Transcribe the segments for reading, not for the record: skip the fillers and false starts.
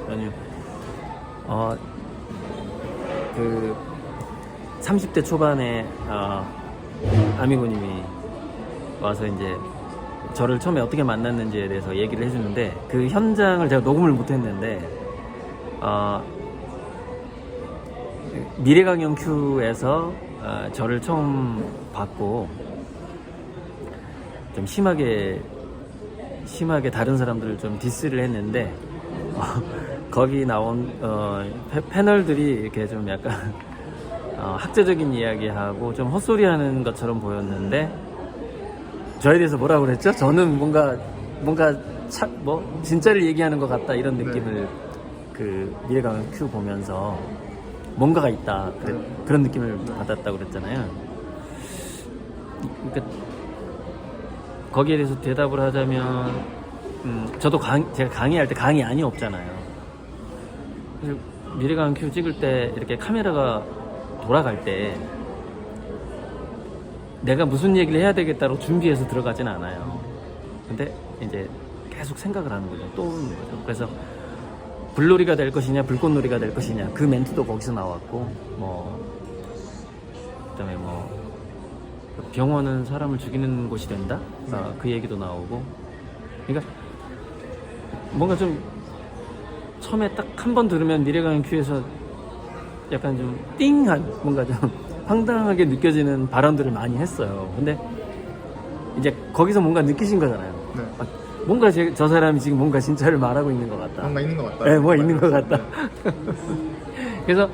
연휴. 그 30대 초반에 아미고님이 와서 이제 저를 처음에 어떻게 만났는지에 대해서 얘기를 해주는데, 그 현장을 제가 녹음을 못했는데 미래강연 큐에서 저를 처음 봤고 좀 심하게 다른 사람들을 좀 디스를 했는데 거기 나온 패널들이 이렇게 좀 약간 학자적인 이야기하고 좀 헛소리하는 것처럼 보였는데, 저에 대해서 뭐라고 그랬죠? 저는 뭔가 진짜를 얘기하는 것 같다 이런 느낌을 그 미래강연 큐 보면서 뭔가가 있다 그런 느낌을 받았다고 그랬잖아요. 그러니까 거기에 대해서 대답을 하자면 저도 제가 강의할 때 강의 아니 없잖아요. 그래서 미래강연 큐 찍을 때 이렇게 카메라가 돌아갈 때 내가 무슨 얘기를 해야 되겠다고 준비해서 들어가진 않아요. 근데 이제 계속 생각을 하는 거죠. 떠오르는 거죠. 그래서 불놀이가 될 것이냐 불꽃놀이가 될 것이냐, 그 멘트도 거기서 나왔고, 그다음에 병원은 사람을 죽이는 곳이 된다, 그 얘기도 나오고. 그러니까 뭔가 좀 처음에 딱 한 번 들으면 미래강연 큐에서 약간 좀 띵한, 뭔가 좀 황당하게 느껴지는 발언들을 많이 했어요. 근데 이제 거기서 뭔가 느끼신 거잖아요. 네. 뭔가 저 사람이 지금 뭔가 진짜를 말하고 있는 것 같다. 뭔가 있는 것 같다. 네, 뭐가 있는 것 같다. 네. 그래서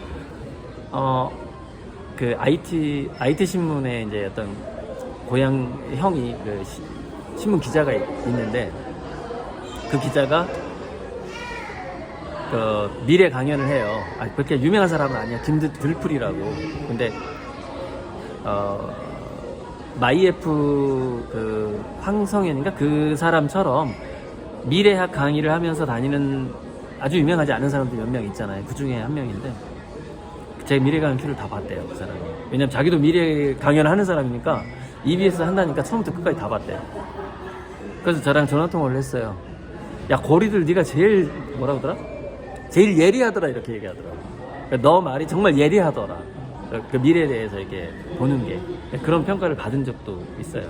그 IT 신문에 이제 어떤 고향 형이 그 신문 기자가 있는데, 그 기자가 그 미래 강연을 해요. 그렇게 유명한 사람은 아니야. 김들풀이라고. 근데 마이애프 그 황성현인가 그 사람처럼 미래학 강의를 하면서 다니는 아주 유명하지 않은 사람들 몇 명 있잖아요. 그 중에 한 명인데 제 미래 강연 큐를 다 봤대요, 그 사람이. 왜냐면 자기도 미래 강연을 하는 사람이니까 EBS 한다니까 처음부터 끝까지 다 봤대요. 그래서 저랑 전화통화를 했어요. 야, 고리들 네가 제일 뭐라고 하더라? 제일 예리하더라, 이렇게 얘기하더라고. 그러니까 너 말이 정말 예리하더라. 그 미래에 대해서 이렇게 보는 게. 그런 평가를 받은 적도 있어요.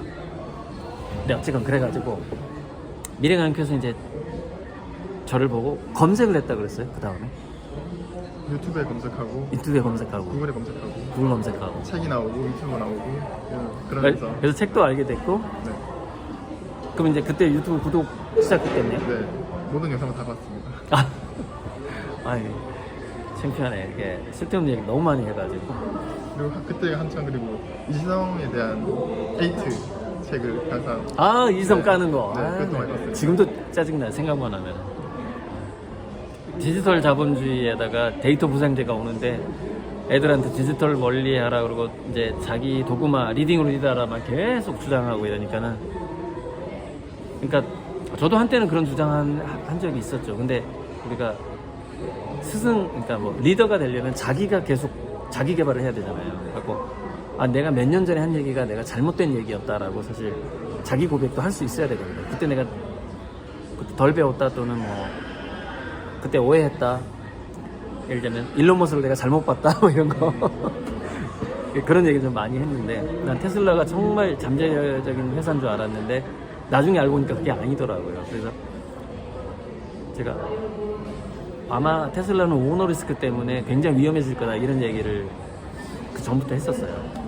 근데 어쨌건 그래가지고 미래강연 큐에서 이제 저를 보고 검색을 했다 그랬어요. 그 다음에 유튜브에 검색하고, 구글에 검색하고 구글 검색하고 책이 나오고 유튜브 나오고, 그러면서 그래서 책도 알게 됐고. 네. 그럼 이제 그때 유튜브 구독 시작했겠네요. 네, 모든 영상을 다 봤습니다. 아이, 창피하네. 이렇게 쓸데없는 얘기 너무 많이 해가지고. 그리고 그때 한창, 그리고 이성에 대한 헤이트 책을 항상. 이성 네. 까는 거. 네, 그것도 많이 봤어요. 지금도 짜증나, 생각만 하면. 디지털 자본주의에다가 데이터 부상제가 오는데 애들한테 디지털 멀리 하라 그러고 이제 자기 도구마 리딩으로 리더라만 계속 주장하고 이러니까는. 그러니까 저도 한때는 그런 한 적이 있었죠. 근데 우리가 그러니까 뭐 리더가 되려면 자기가 계속 자기 개발을 해야 되잖아요. 그래갖고 내가 몇 년 전에 한 얘기가 내가 잘못된 얘기였다라고 사실 자기 고백도 할 수 있어야 되거든요. 그때 내가 덜 배웠다, 또는 그때 오해했다. 예를 들면 일론 머스크를 내가 잘못 봤다, 뭐 이런 거. 그런 얘기 좀 많이 했는데, 난 테슬라가 정말 잠재적인 회사인 줄 알았는데 나중에 알고 보니까 그게 아니더라고요. 그래서 제가 아마 테슬라는 오너 리스크 때문에 굉장히 위험해질 거다, 이런 얘기를 그 전부터 했었어요.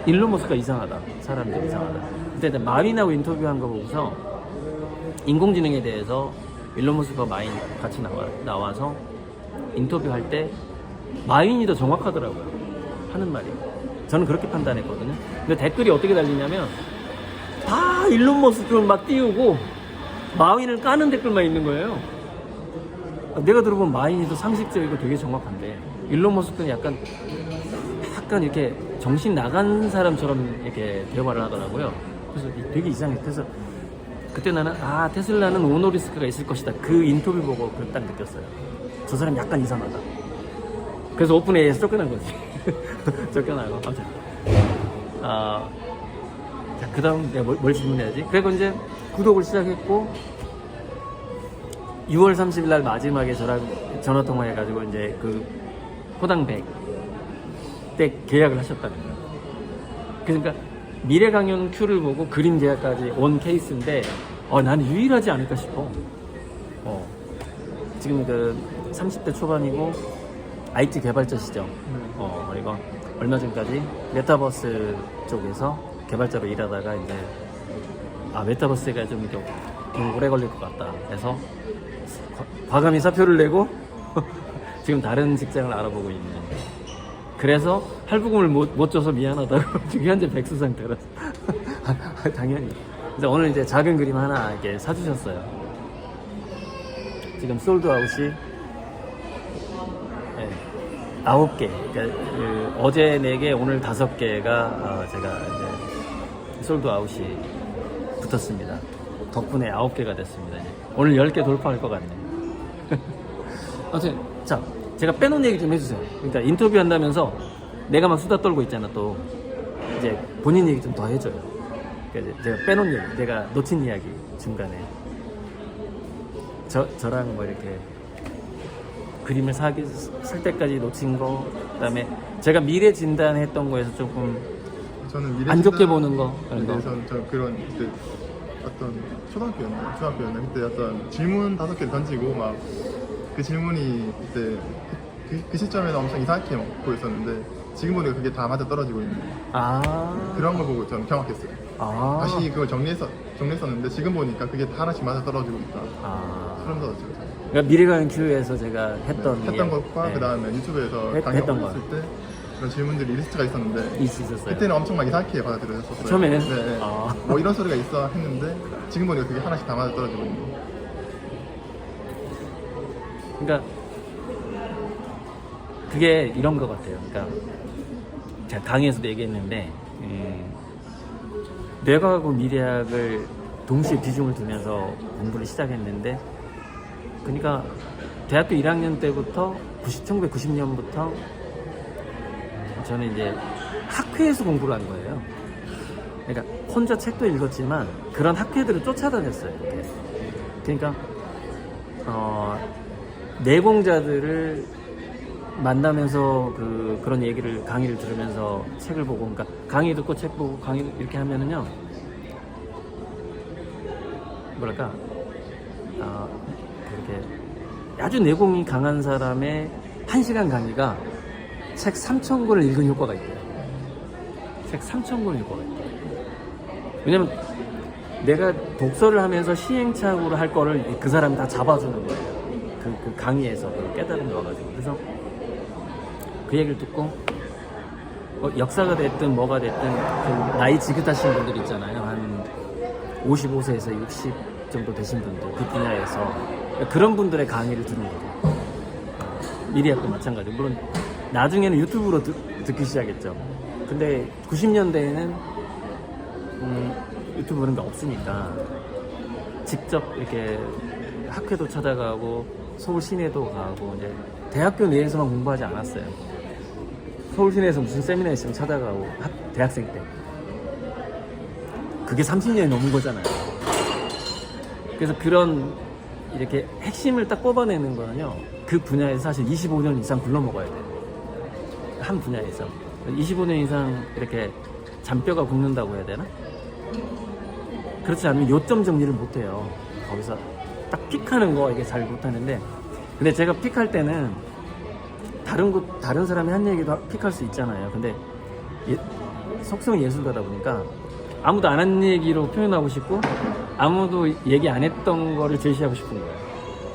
일론 머스크가 이상하다, 사람들이 이상하다. 그때 마윈하고 인터뷰한 거 보고서 인공지능에 대해서 일론 머스크가 마윈 같이 나와서 인터뷰할 때 마윈이 더 정확하더라고요, 하는 말이. 저는 그렇게 판단했거든요. 근데 댓글이 어떻게 달리냐면 다 일론 머스크를 막 띄우고 마윈을 까는 댓글만 있는 거예요. 내가 들어보면 마윈이 더 상식적이고 되게 정확한데 일론 머스크는 약간 이렇게 정신 나간 사람처럼 이렇게 대화를 하더라고요. 그래서 되게 이상해. 그래서 그때 나는 테슬라는 오너 리스크가 있을 것이다, 그 인터뷰 보고 딱 느꼈어요. 저 사람 약간 이상하다. 그래서 오픈 AI에서 쫓겨난 거지. 쫓겨나고. 아무튼 그 다음 내가 뭘 질문해야지. 그리고 이제 구독을 시작했고, 6월 30일 날 마지막에 저랑 전화 통화해가지고 이제 그 호당 100 때 계약을 하셨다는 거예요. 그러니까 미래강연 큐를 보고 그림 계약까지 온 케이스인데 나는 유일하지 않을까 싶어. 지금 그 30대 초반이고 IT 개발자시죠. 그리고 얼마 전까지 메타버스 쪽에서 개발자로 일하다가 이제 메타버스가 좀 이렇게 오래 걸릴 것 같다 해서 과감히 사표를 내고 지금 다른 직장을 알아보고 있는. 그래서 할부금을 못 줘서 미안하다고 지금 현재 백수 상태라서 당연히. 그래서 오늘 이제 작은 그림 하나 이렇게 사주셨어요. 지금 솔드아웃이 9개. 그러니까 어제 4개, 오늘 5개가 제가 이제 솔드아웃이 붙었습니다. 덕분에 9개가 됐습니다. 이제. 오늘 10개 돌파할 것 같네. 아무튼 자, 제가 빼놓은 얘기 좀 해주세요. 그러니까 인터뷰 한다면서 내가 막 수다 떨고 있잖아. 또 이제 본인 얘기 좀 더 해줘요. 그러니까 제가 빼놓은 얘기, 내가 놓친 이야기 중간에 저랑 뭐 이렇게 그림을 살 때까지 놓친 거, 그다음에 제가 미래 진단했던 거에서 조금 저는 미래 안 좋게 보는 거, 그런 거. 저는 그런 그때 어떤 초등학교였나 중학교였나 그때 어떤 질문 5개를 던지고 막 그 질문이 그때 그 시점에는 엄청 이상하게 막 보였었는데 지금 보니까 그게 다 맞아 떨어지고 있는 그런 걸 보고 저는 경악했어요. 다시 그걸 정리했었는데 지금 보니까 그게 다 하나씩 맞아 떨어지고 있다. 소름 돋았죠. 그러니까 미래가는 큐에서 제가 했던 것과 그 다음에 유튜브에서 강의 했을 때 그런 질문들이 리스트가 있었는데 있었어요. 그때는 엄청 막 이상하게 받아들여졌었어요. 처음에는? 네. 뭐 이런 소리가 있어 했는데 지금 보니까 그게 하나씩 다 맞아 떨어지고 있는 거. 그러니까 그게 이런 것 같아요. 그러니까 제가 강의에서도 얘기했는데 뇌과학하고 미래학을 동시에 비중을 두면서 공부를 시작했는데, 그러니까 대학교 1학년 때부터 1990년부터 저는 이제 학회에서 공부를 한 거예요. 그러니까 혼자 책도 읽었지만 그런 학회들을 쫓아다녔어요. 이렇게. 그러니까 내공자들을 만나면서 그런 얘기를, 강의를 들으면서 책을 보고, 그러니까 강의 듣고 책 보고 강의 이렇게 하면은요, 뭐랄까, 그렇게 아주 내공이 강한 사람의 1시간 강의가 책 3,000권을 읽은 효과가 있대요. 책 3,000권을 효과가 있대요. 왜냐면 내가 독서를 하면서 시행착오를 할 거를 그 사람이 다 잡아주는 거예요. 그 강의에서 그 깨달음이 와가지고. 그래서 그 얘기를 듣고 역사가 됐든 뭐가 됐든 그 나이 지긋하신 분들 있잖아요. 한 55세에서 60 정도 되신 분들, 그 분야에서 그런 분들의 강의를 들은 거죠. 미래학도 마찬가지고. 물론 나중에는 유튜브로 듣기 시작했죠. 근데 90년대에는 유튜브 그런 게 없으니까 직접 이렇게 학회도 찾아가고 서울 시내도 가고, 이제 대학교 내에서만 공부하지 않았어요. 서울 시내에서 무슨 세미나 있으면 찾아가고, 대학생 때. 그게 30년이 넘은 거잖아요. 그래서 그런 이렇게 핵심을 딱 뽑아내는 거는요, 그 분야에서 사실 25년 이상 굴러먹어야 돼요. 한 분야에서 25년 이상 이렇게 잔뼈가 굵는다고 해야 되나? 그렇지 않으면 요점 정리를 못해요. 거기서 딱 픽하는 거 이게 잘 못하는데, 근데 제가 픽할 때는 다른 사람이 한 얘기도 픽할 수 있잖아요. 근데 속성이 예술가다 보니까 아무도 안 한 얘기로 표현하고 싶고 아무도 얘기 안 했던 거를 제시하고 싶은 거예요.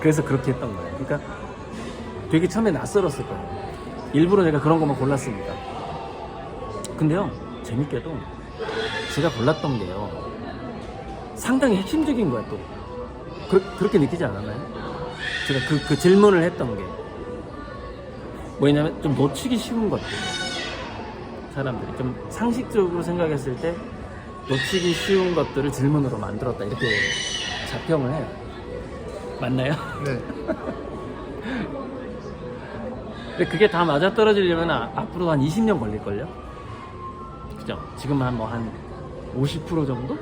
그래서 그렇게 했던 거예요. 그러니까 되게 처음에 낯설었을 거예요. 일부러 제가 그런 것만 골랐으니까. 근데요, 재밌게도 제가 골랐던 게요, 상당히 핵심적인 거야. 또 그렇게 느끼지 않았나요? 제가 그 질문을 했던 게 뭐냐면 좀 놓치기 쉬운 것들, 사람들이 좀 상식적으로 생각했을 때 놓치기 쉬운 것들을 질문으로 만들었다, 이렇게 자평을 해요. 맞나요? 네. 근데 그게 다 맞아떨어지려면 앞으로 한 20년 걸릴걸요? 그죠? 지금 한 50% 정도?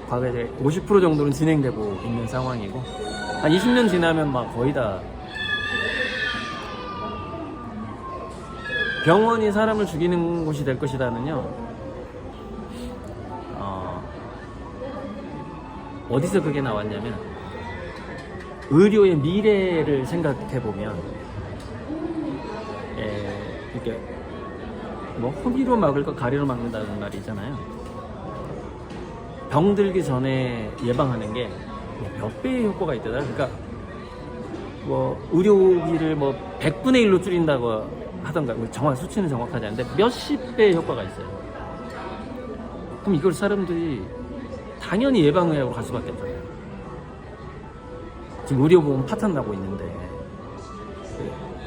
과거에 이제 50% 정도는 진행되고 있는 상황이고 한 20년 지나면 막 거의 다 병원이 사람을 죽이는 곳이 될 것이다는요. 어디서 그게 나왔냐면 의료의 미래를 생각해 보면 이렇게 뭐 허리로 막을 거 가리로 막는다는 말이 있잖아요. 병들기 전에 예방하는 게 몇 배의 효과가 있더라. 그러니까 뭐 의료비를 뭐 100분의 1로 줄인다고 하던가, 수치는 정확하지 않은데 몇십 배의 효과가 있어요. 그럼 이걸 사람들이 당연히 예방의학으로 갈 수밖에 없잖아요. 지금 의료보험 파탄 나고 있는데,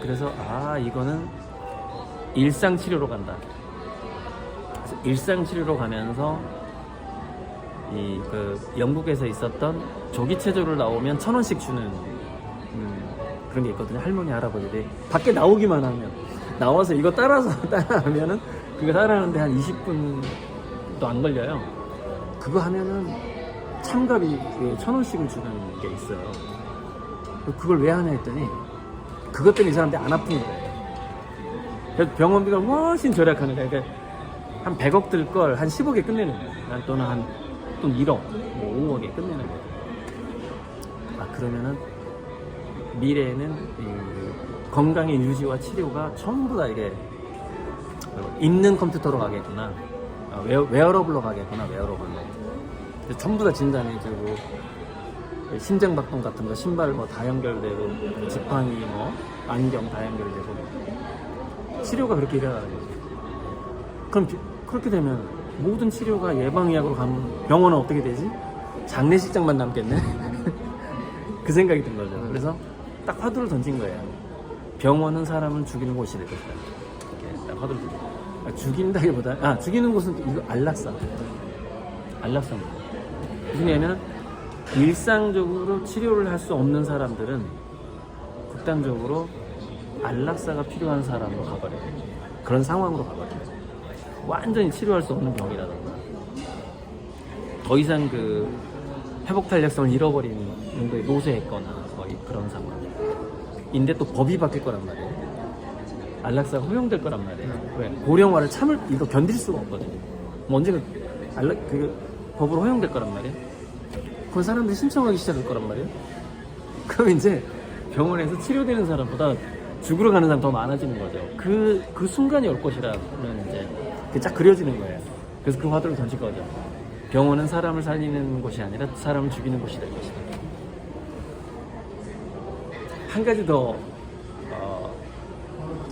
그래서 이거는 일상치료로 간다. 그래서 일상치료로 가면서 영국에서 있었던 조기체조를 나오면 1,000원씩 주는 그런 게 있거든요. 할머니 할아버지들이 밖에 나오기만 하면, 나와서 이거 따라하면은 그거 따라하는데 한 20분도 안 걸려요. 그거 하면은 참가비 1,000원씩을 주는 게 있어요. 그걸 왜 하냐 했더니 그것 때문에 이 사람들이 안 아픈 거예요. 그래서 병원비가 훨씬 절약하는 거예요. 그러니까 한 100억 들 걸 한 10억에 끝내는 거예요. 또는 또 1억, 뭐 5억에 끝내는 거예요. 그러면은 미래에는 이 건강의 유지와 치료가 전부 다 이게 있는 컴퓨터로 가겠구나, 웨어러블로 가겠구나, 웨어러블로. 전부 다 진단해주고, 심장박동 같은 거, 신발 뭐 다 연결되고, 지팡이 뭐 안경 다 연결되고, 치료가 그렇게 일어나는 거죠. 그럼 그렇게 되면 모든 치료가 예방의학으로 가면 병원은 어떻게 되지? 장례식장만 남겠네. 그 생각이 든 거죠. 그래서 딱 화두를 던진 거예요. 병원은 사람을 죽이는 곳이 될 것이다. 이렇게 딱 화두를 던진 거예요. 죽인다기보다, 죽이는 곳은 이거 안락사. 안락사입니다. 무슨 얘기냐면 일상적으로 치료를 할 수 없는 사람들은 극단적으로 안락사가 필요한 사람으로 가버려요. 그런 상황으로 가버려요. 완전히 치료할 수 없는 병이라던가, 더 이상 그 회복 탄력성을 잃어버리는 정도의 노쇠했거나 거의 그런 상황인데, 또 법이 바뀔 거란 말이에요. 안락사가 허용될 거란 말이에요. 왜? 고령화를 이거 견딜 수가 없거든요. 뭐 언젠가 법으로 허용될 거란 말이에요. 그럼 사람들이 신청하기 시작할 거란 말이에요. 그럼 이제 병원에서 치료되는 사람보다 죽으러 가는 사람 더 많아지는 거죠. 그 순간이 올 것이라는 이제 딱 그려지는 거예요. 그래서 그 화두를 던질 거죠. 병원은 사람을 살리는 곳이 아니라 사람을 죽이는 곳이 될 것이다. 한 가지 더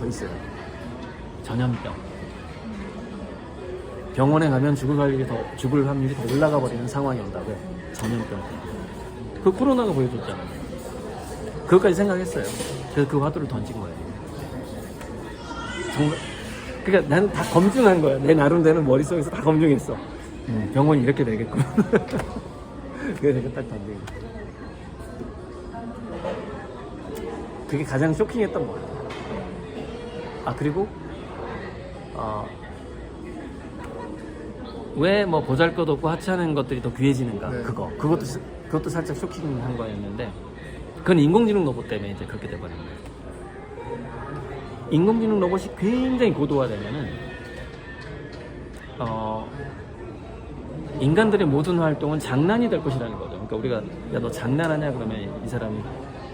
있어요. 전염병. 병원에 가면 죽을 확률이 더 올라가 버리는 상황이 온다고요. 전염병. 그 코로나가 보여줬잖아요. 그것까지 생각했어요. 그래서 그 화두를 던진 거예요. 정말. 그러니까 나는 다 검증한 거야. 내 나름대로 머릿속에서 다 검증했어. 병원이 이렇게 되겠구나. 그래서 내가 딱 던진 거야. 그게 가장 쇼킹했던 거 같아요. 그리고 왜 뭐 보잘것없고 하찮은 것들이 더 귀해지는가? 네. 그것도 살짝 쇼킹한 거였는데, 그건 인공지능 로봇 때문에 이제 그렇게 돼버린 거예요. 인공지능 로봇이 굉장히 고도화되면은 인간들의 모든 활동은 장난이 될 것이라는 거죠. 그러니까 우리가 야 너 장난하냐 그러면 이 사람이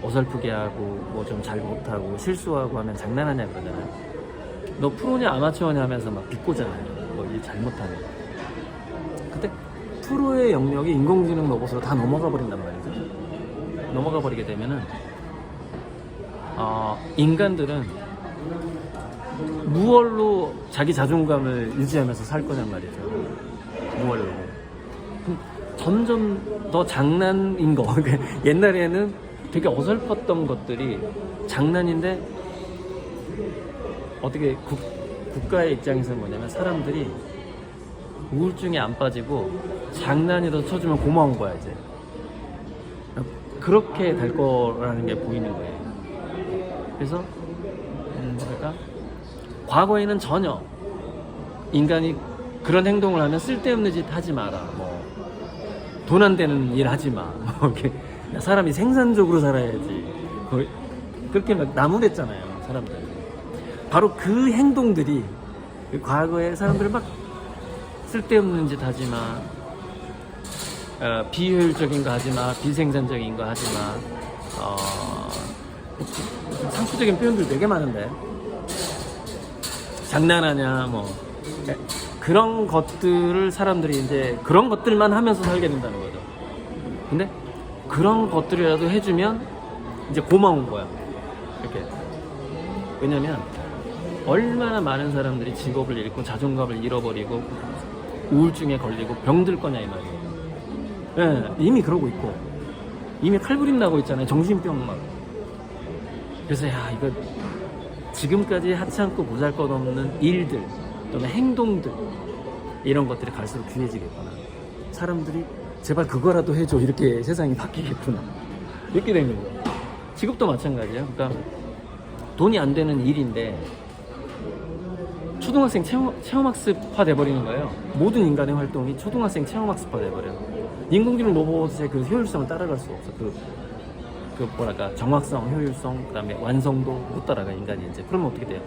어설프게 하고 뭐 좀 잘 못하고 실수하고 하면 장난하냐 그러잖아요. 너 프로냐 아마추어냐 하면서 막 비꼬잖아요. 뭐 이 잘못하냐. 그때 프로의 영역이 인공지능 로봇으로 다 넘어가 버린단 말이죠. 넘어가 버리게 되면은 인간들은 무얼로 자기 자존감을 유지하면서 살 거냔 말이죠. 무얼로. 점점 더 장난인 거. 옛날에는 되게 어설펐던 것들이 장난인데, 어떻게 국가의 입장에서는 뭐냐면 사람들이 우울증에 안 빠지고 장난이라도 쳐주면 고마운 거야 이제. 그렇게 될 거라는 게 보이는 거예요. 그래서 뭐랄까, 과거에는 전혀 인간이 그런 행동을 하면 쓸데없는 짓 하지 마라, 뭐 돈 안 되는 일 하지 마. 뭐 이렇게 사람이 생산적으로 살아야지. 그렇게 막 나무랬잖아요, 사람들. 바로 그 행동들이 과거에 사람들을 막 쓸데없는 짓 하지 마, 비효율적인 거 하지 마, 비생산적인 거 하지 마. 상투적인 표현들 되게 많은데, 장난하냐, 뭐 그런 것들을 사람들이 이제 그런 것들만 하면서 살게 된다는 거죠. 근데 그런 것들이라도 해주면 이제 고마운 거야. 이렇게. 왜냐면 얼마나 많은 사람들이 직업을 잃고 자존감을 잃어버리고 우울증에 걸리고 병들 거냐 이 말이에요. 예, 이미 그러고 있고 이미 칼부림 나고 있잖아요. 정신병 막. 그래서 야, 이거 지금까지 하찮고 보잘것없는 일들 또는 행동들 이런 것들이 갈수록 귀해지겠구나. 사람들이 제발 그거라도 해줘. 이렇게 세상이 바뀌겠구나. 이렇게 된 거죠. 직업도 마찬가지예요. 그러니까 돈이 안 되는 일인데 초등학생 체험학습화 돼버리는 거예요. 모든 인간의 활동이 초등학생 체험학습화 돼버려요. 인공지능 로봇의 그 효율성을 따라갈 수가 없어. 그 뭐랄까 정확성, 효율성, 그다음에 완성도 못 따라가 인간이 이제. 그러면 어떻게 돼요?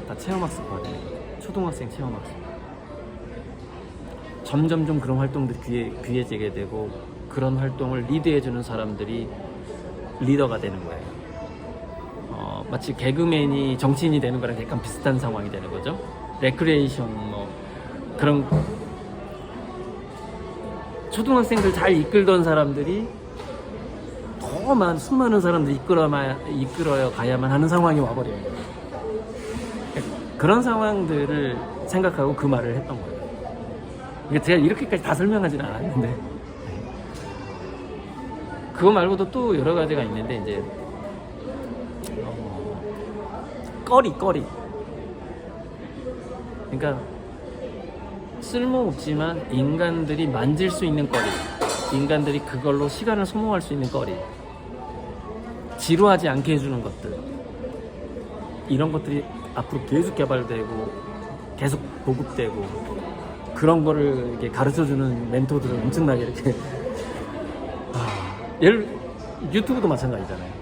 다 체험학습화 돼요. 초등학생 체험학습. 점점 좀 그런 활동들이 귀해지게 되고 그런 활동을 리드해주는 사람들이 리더가 되는 거예요. 마치 개그맨이 정치인이 되는 거랑 약간 비슷한 상황이 되는 거죠. 레크레이션 뭐 그런 초등학생들 잘 이끌던 사람들이 더 수많은 사람들 이끌어야 가야만 하는 상황이 와버려요. 그런 상황들을 생각하고 그 말을 했던 거예요. 그러니까 제가 이렇게까지 다 설명하지는 않았는데 그거 말고도 또 여러 가지가 있는데 이제 꺼리 그러니까 쓸모없지만 인간들이 만질 수 있는 꺼리, 인간들이 그걸로 시간을 소모할 수 있는 꺼리, 지루하지 않게 해주는 것들, 이런 것들이 앞으로 계속 개발되고 계속 보급되고 그런 거를 이렇게 가르쳐주는 멘토들을 엄청나게 이렇게 유튜브도 마찬가지잖아요.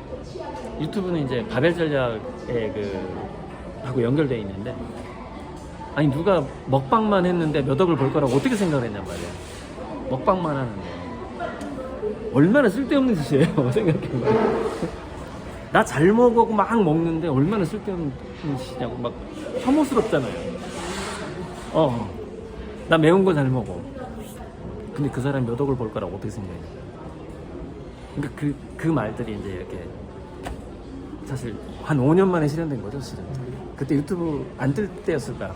유튜브는 이제 바벨 전략에 하고 연결되어 있는데, 아니 누가 먹방만 했는데 몇 억을 벌 거라고 어떻게 생각을 했냔 말이야. 먹방만 하는데 얼마나 쓸데없는 짓이에요. 생각해봐요. 나 잘 먹고 막 먹는데 얼마나 쓸데없는 짓이냐고 막 혐오스럽잖아요. 나 매운 거 잘 먹어. 근데 그 사람이 몇 억을 벌 거라고 어떻게 생각해요? 그러니까 그 말들이 이제 이렇게 사실 한 5년 만에 실현된 거죠, 실은. 그때 유튜브 안 뜰 때였을 거야.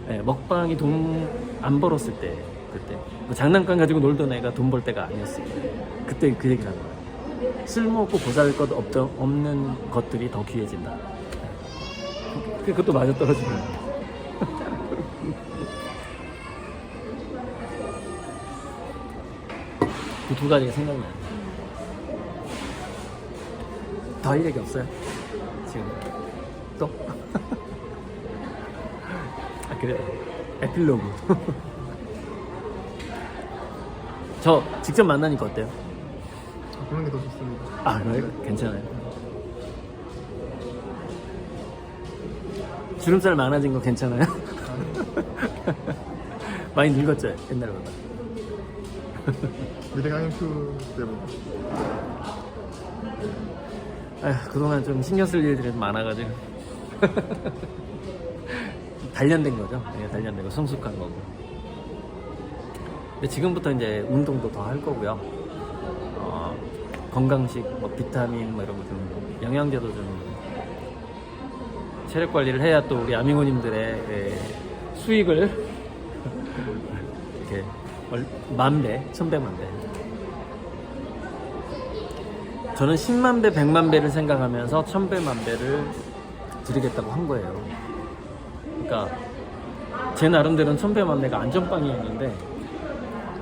네, 먹방이 돈 안 벌었을 때, 그때 뭐 장난감 가지고 놀던 애가 돈 벌 때가 아니었어요. 그때 그 얘기를 하는 거예요. 쓸모없고 보잘것없는 것들이 더 귀해진다. 그것도 맞아떨어지는 거예요. 그 두 가지가 생각나요. 더 할 얘기 없어요? 지금 또? 그래요. 에필로그. 저 직접 만나니까 어때요? 그런 게 더 좋습니다. 그래요? 괜찮아요. 주름살 많아진 거 괜찮아요? 많이 늙었죠? 옛날보다. 미래강인표 때보다. 그동안 좀 신경 쓸 일들이 많아가지고 단련된 거죠. 네, 단련되고 성숙한 거고. 근데 지금부터 이제 운동도 더 할 거고요. 건강식, 뭐 비타민 뭐 이런 거 좀 영양제도 좀 체력 관리를 해야 또 우리 아미고님들의 수익을 이렇게 10,000배, 1,100만 배. 저는 10만 배, 100만 배를 생각하면서 1,000배만 배를 드리겠다고 한 거예요. 그러니까 제 나름대로는 1,000배만 배가 안전빵이었는데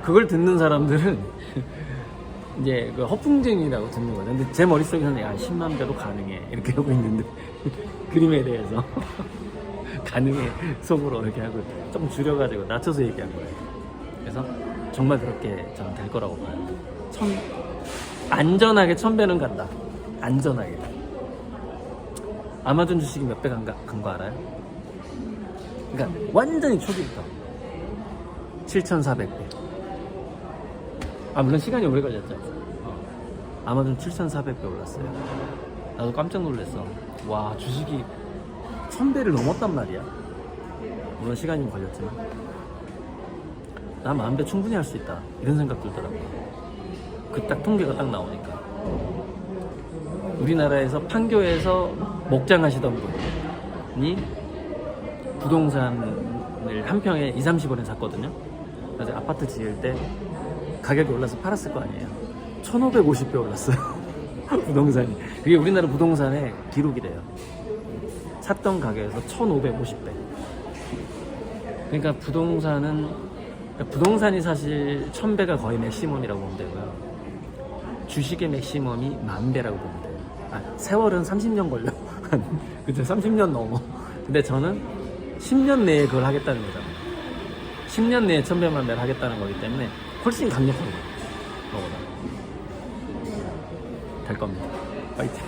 그걸 듣는 사람들은 이제 그 허풍쟁이라고 듣는 거죠. 근데 제 머릿속에는 10만 배도 가능해 이렇게 하고 있는데 그림에 대해서 가능해 속으로 이렇게 하고 좀 줄여가지고 낮춰서 얘기한 거예요. 그래서 정말 그렇게 저는 될 거라고 봐요. 안전하게 1000배는 간다. 안전하게. 아마존 주식이 몇 배 간 거 알아요? 그러니까 완전히 초기부터 7,400배. 물론 시간이 오래 걸렸죠. 아마존 7,400배 올랐어요. 나도 깜짝 놀랐어. 와, 주식이 1000배를 넘었단 말이야. 물론 시간이 좀 걸렸지만 나 10,000배 충분히 할 수 있다, 이런 생각 들더라고요. 그 딱 통계가 딱 나오니까. 우리나라에서 판교에서 목장하시던 분이 부동산을 한 평에 20-30원에 샀거든요. 그래서 아파트 지을 때 가격이 올라서 팔았을 거 아니에요. 1550배 올랐어요. 부동산이. 그게 우리나라 부동산의 기록이래요. 샀던 가격에서 1550배. 그러니까 부동산이 사실 1000배가 거의 맥시멈이라고 보면 되고요. 주식의 맥시멈이 10,000배라고 보면 돼요. 세월은 30년 걸려. 그쵸, 30년 넘어. 근데 저는 10년 내에 그걸 하겠다는 거잖아요. 10년 내에 1000배만 배를 하겠다는 거기 때문에 훨씬 강력한 거예요. 그거보다. 될 겁니다. 파이팅.